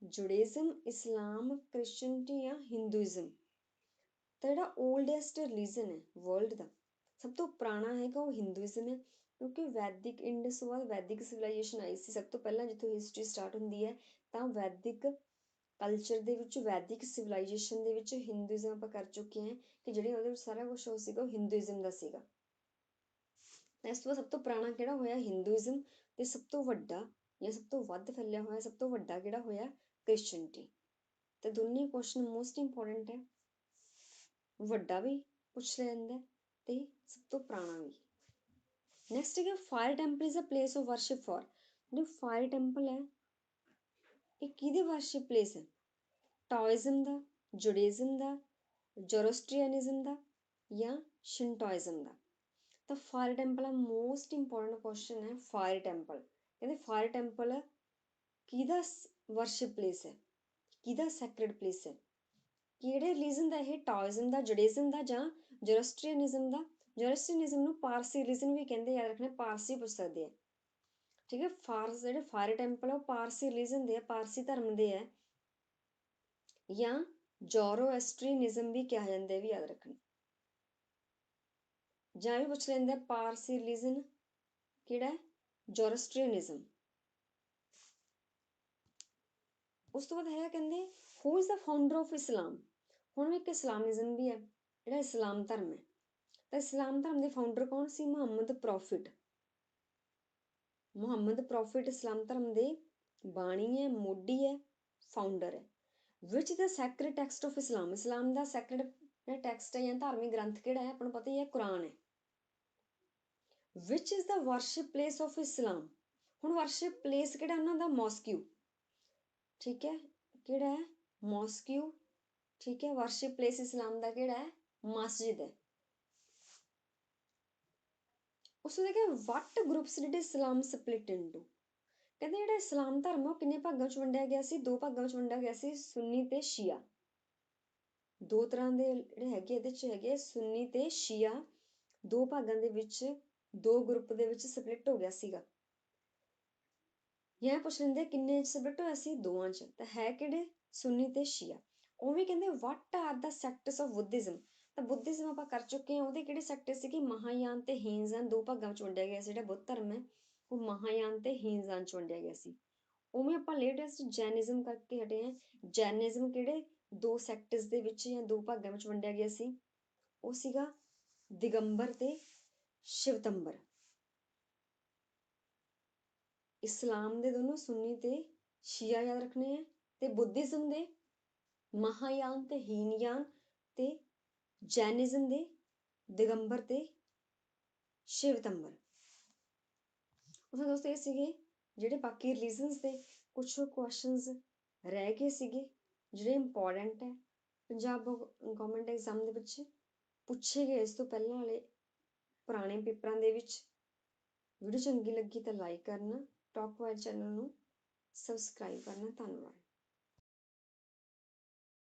ਜੁਡਿਜ਼ਮ, ਇਸਲਾਮ, ਕ੍ਰਿਸਚਨਟੀ ਜਾਂ ਹਿੰਦੂਇਜ਼ਮ? ਤਾਂ ਜਿਹੜਾ ਓਲਡੈਸਟ ਰਿਲੀਜਨ ਹੈ ਵਰਲਡ ਦਾ, ਸਭ ਤੋਂ ਪੁਰਾਣਾ ਹੈਗਾ ਉਹ ਹਿੰਦੂਇਜ਼ਮ ਹੈ, ਕਿਉਂਕਿ ਵੈਦਿਕ ਇੰਡਸ ਤੋਂ ਬਾਅਦ ਵੈਦਿਕ ਸਿਵਲਾਈਜੇਸ਼ਨ ਆਈ ਸੀ। ਸਭ ਤੋਂ ਪਹਿਲਾਂ ਜਿੱਥੋਂ ਹਿਸਟਰੀ ਸਟਾਰਟ ਹੁੰਦੀ ਹੈ ਤਾਂ ਵੈਦਿਕ ਕਲਚਰ ਦੇ ਵਿੱਚ, ਵੈਦਿਕ ਸਿਵਲਾਈਜੇਸ਼ਨ ਦੇ ਵਿੱਚ ਹਿੰਦੂਇਜ਼ਮ ਆਪਾਂ ਕਰ ਚੁੱਕੇ ਹਾਂ ਕਿ ਜਿਹੜੀ ਉਹਦੇ ਵਿੱਚ ਸਾਰਾ ਕੁਛ ਉਹ ਸੀਗਾ ਉਹ ਹਿੰਦੂਇਜ਼ਮ ਦਾ ਸੀਗਾ। ਇਸ ਤੋਂ ਬਾਅਦ ਸਭ ਤੋਂ ਪੁਰਾਣਾ ਕਿਹੜਾ ਹੋਇਆ? ਹਿੰਦੂਇਜ਼ਮ। ਤੇ ਸਭ ਤੋਂ ਵੱਡਾ ਜਾਂ ਸਭ ਤੋਂ ਵੱਧ ਫੈਲਿਆ ਹੋਇਆ ਸਭ ਤੋਂ ਵੱਡਾ ਕਿਹੜਾ ਹੋਇਆ? ਕ੍ਰਿਸਚਨਟੀ। ਤੇ ਦੋਨੇ ਕੁਐਸਚਨ ਮੋਸਟ ਇੰਪੋਰਟੈਂਟ ਹੈ, ਵੱਡਾ ਵੀ ਪੁੱਛ ਲਿਆ ਜਾਂਦਾ ਤੇ ਸਭ ਤੋਂ ਪੁਰਾਣਾ ਵੀ। ਨੈਕਸਟ ਹੈਗਾ fire temple is a place of worship for. ਜਿਹੜਾ ਫਾਇਰ ਟੈਂਪਲ ਹੈ ਇਹ ਕਿਹਦੇ ਵਰਸ਼ਿਪ ਪਲੇਸ ਹੈ? ਟਾਓਇਜ਼ਮ ਦਾ, ਜੁਡਿਜ਼ਮ ਦਾ, ਜ਼ੋਰੋਸਟਰੀਅਨਿਜ਼ਮ ਦਾ ਜਾਂ ਸ਼ਿੰਟੋਇਜ਼ਮ ਦਾ? ਤਾਂ ਫਾਇਰ ਟੈਂਪਲ ਆ ਮੋਸਟ ਇੰਪੋਰਟੈਂਟ ਕੁਐਸਚਨ ਹੈ। ਫਾਇਰ ਟੈਂਪਲ ਕਹਿੰਦੇ ਫਾਇਰ ਟੈਂਪਲ ਕਿਹਦਾ ਵਰਸ਼ਿਪ ਪਲੇਸ ਹੈ, ਕਿਹਦਾ ਸੈਕਰਡ ਪਲੇਸ ਹੈ? ਕਿਹੜੇ ਰਿਲੀਜਨ ਦਾ ਇਹ? ਟਾਓਇਜ਼ਮ ਦਾ, ਜੁਡਿਜ਼ਮ ਦਾ ਜਾਂ ਜ਼ੋਰੋਸਟਰੀਅਨਿਜ਼ਮ ਦਾ? ਜ਼ੋਰੋਸਟਰੀਅਨਿਜ਼ਮ ਨੂੰ ਪਾਰਸੀ ਰਿਲੀਜਨ ਵੀ ਕਹਿੰਦੇ, ਯਾਦ ਰੱਖਣਾ ਪਾਰਸੀ ਪੁੱਛ ਸਕਦੇ ਆ। ਠੀਕ ਹੈ, ਜਿਹੜੇ ਫਾਇਰ ਟੈਂਪਲ ਆ ਉਹ ਪਾਰਸੀ ਰਿਲੀਜਨ ਦੇ ਆ, ਪਾਰਸੀ ਧਰਮ ਦੇ ਹੈ, ਜਾਂ ਜ਼ੋਰੋਐਸਟਰੀਅਨਿਜ਼ਮ ਵੀ ਕਿਹਾ ਜਾਂਦਾ, ਇਹ ਵੀ ਯਾਦ ਰੱਖਣਾ। ਜਾਂ ਵੀ ਪੁੱਛ ਲੈਂਦਾ ਪਾਰਸੀ ਰਿਲੀਜਨ ਕਿਹੜਾ ਹੈ? ਜ਼ੋਰੋਸਟਰੀਅਨਿਜ਼ਮ। ਉਸ ਤੋਂ ਬਾਅਦ ਹੈ ਕਹਿੰਦੇ who is the founder of Islam? ਹੁਣ ਇੱਕ ਇਸਲਾਮਿਜ਼ਮ ਵੀ ਹੈ, ਜਿਹੜਾ ਇਸਲਾਮ ਧਰਮ ਹੈ। ਤਾਂ ਇਸਲਾਮ ਧਰਮ ਦੇ ਫਾਊਂਡਰ ਕੌਣ ਸੀ? Muhammad prophet. Muhammad prophet Islam ਧਰਮ ਦੇ ਬਾਣੀ ਹੈ, ਮੋਢੀ ਹੈ, ਫਾਊਂਡਰ ਹੈ। Which the sacred text of Islam? Islam ਦਾ ਸੈਕਰਡ ਜਿਹੜਾ ਟੈਕਸਟ ਹੈ ਜਾਂ ਧਾਰਮਿਕ ਗ੍ਰੰਥ ਕਿਹੜਾ ਹੈ? ਆਪਾਂ ਨੂੰ ਪਤਾ ਹੀ ਹੈ ਕੁਰਾਨ ਹੈ। Which is the worship place of Islam? ਹੁਣ ਵਰਸ਼ਿਪ ਪਲੇਸ ਕਿਹੜਾ ਉਹਨਾਂ ਦਾ? ਮੋਸਕਿਊ। ਠੀਕ ਹੈ, ਕਿਹੜਾ ਹੈ? ਮੋਸਕਿਊ। ਠੀਕ ਹੈ, ਵਰਸ਼ਿਪ ਪਲੇਸ ਇਸਲਾਮ ਦਾ ਕਿਹੜਾ ਹੈ? ਮਸਜਿਦ ਹੈ। ਉਸ ਤੋਂ ਦੇਖਿਆ what groups did Islam split into? ਕਹਿੰਦੇ ਜਿਹੜਾ ਇਸਲਾਮ ਧਰਮ ਆ ਉਹ ਕਿੰਨੇ ਭਾਗਾਂ 'ਚ ਵੰਡਿਆ ਗਿਆ ਸੀ? ਦੋ ਭਾਗਾਂ 'ਚ ਵੰਡਿਆ ਗਿਆ ਸੀ, ਸੁੰਨੀ ਤੇ ਸ਼ੀਆ। ਦੋ ਤਰ੍ਹਾਂ ਦੇ ਜਿਹੜੇ ਹੈਗੇ ਇਹਦੇ 'ਚ ਹੈਗੇ ਸੁੰਨੀ ਤੇ ਸ਼ੀਆ, ਦੋ ਭਾਗਾਂ ਦੇ ਵਿੱਚ, ਦੋ ਗਰੁੱਪ ਦੇ ਵਿੱਚ ਸਪਲਿਟ ਹੋ ਗਿਆ ਸੀਗਾ। ਜਾਂ ਪੁੱਛ ਲੈਂਦੇ ਕਿੰਨੇ 'ਚ ਸਪਲਿਟ ਹੋਇਆ ਸੀ? ਦੋਵਾਂ 'ਚ। ਤਾਂ ਹੈ ਕਿਹੜੇ? ਸੁੰਨੀ ਤੇ ਸ਼ੀਆ। ਉਹ ਵੀ ਕਹਿੰਦੇ what are the ਸੈਕਟਸ of Buddhism? ਤਾਂ ਬੁੱਧਿਜ਼ਮ ਆਪਾਂ ਕਰ ਚੁੱਕੇ ਹਾਂ, ਉਹਦੇ ਕਿਹੜੇ ਸੈਕਟਰ ਸੀਗੇ? ਮਹਾਯਾਨ ਤੇ ਹੀਨਜ਼ਾਨ, ਦੋ ਭਾਗਾਂ 'ਚ ਵੰਡਿਆ ਗਿਆ ਸੀ ਜਿਹੜਾ ਬੁੱਧ ਧਰਮ ਹੈ ਉਹ ਮਹਾਯਾਨ ਤੇ ਹੀਨਜ਼ਾਨ 'ਚ ਵੰਡਿਆ ਗਿਆ ਸੀ। ਉਵੇਂ ਆਪਾਂ ਲੇਟੈਸਟ ਜੈਨਿਜ਼ਮ ਕਰਕੇ ਹਟੇ ਹਾਂ। ਜੈਨਿਜ਼ਮ ਕਿਹੜੇ ਦੋ ਸੈਕਟਰਸ ਦੇ ਵਿੱਚ ਜਾਂ ਦੋ ਭਾਗਾਂ ਵਿੱਚ ਵੰਡਿਆ ਗਿਆ ਸੀ? ਉਹ ਸੀਗਾ ਦਿਗੰਬਰ ਤੇ ਸ਼ਿਵਤੰਬਰ। ਇਸਲਾਮ ਦੇ ਦੋਨੋਂ ਸੁੰਨੀ ਤੇ ਸ਼ੀਆ ਯਾਦ ਰੱਖਣੇ ਆ, ਤੇ ਬੁੱਧਿਜ਼ਮ ਦੇ ਮਹਾਯਾਨ ਤੇ ਹੀਨਯਾਨ, ਤੇ ਜੈਨਿਜ਼ਮ ਦੇ ਦਿਗੰਬਰ ਤੇ ਸ਼ਿਵਤੰਬਰ। ਉਸ ਦੋਸਤੋ ਇਹ ਸੀਗੇ ਜਿਹੜੇ ਬਾਕੀ ਰਿਲੀਜਨਸ ਦੇ ਕੁਛ ਕੁਐਸਚਨਸ ਰਹਿ ਗਏ ਸੀਗੇ ਜਿਹੜੇ ਇੰਪੋਰਟੈਂਟ ਹੈ, ਪੰਜਾਬ ਗਵਰਨਮੈਂਟ ਐਗਜ਼ਾਮ ਦੇ ਵਿੱਚ ਪੁੱਛੇ ਗਏ ਇਸ ਤੋਂ ਪਹਿਲਾਂ ਵਾਲੇ ਪੁਰਾਣੇ ਪੇਪਰਾਂ ਦੇ ਵਿੱਚ। ਵੀਡੀਓ ਚੰਗੀ ਲੱਗੀ ਤਾਂ ਲਾਈਕ ਕਰਨਾ, ਟਾਕ ਵਾਇਰ ਚੈਨਲ ਨੂੰ ਸਬਸਕ੍ਰਾਈਬ ਕਰਨਾ। ਧੰਨਵਾਦ।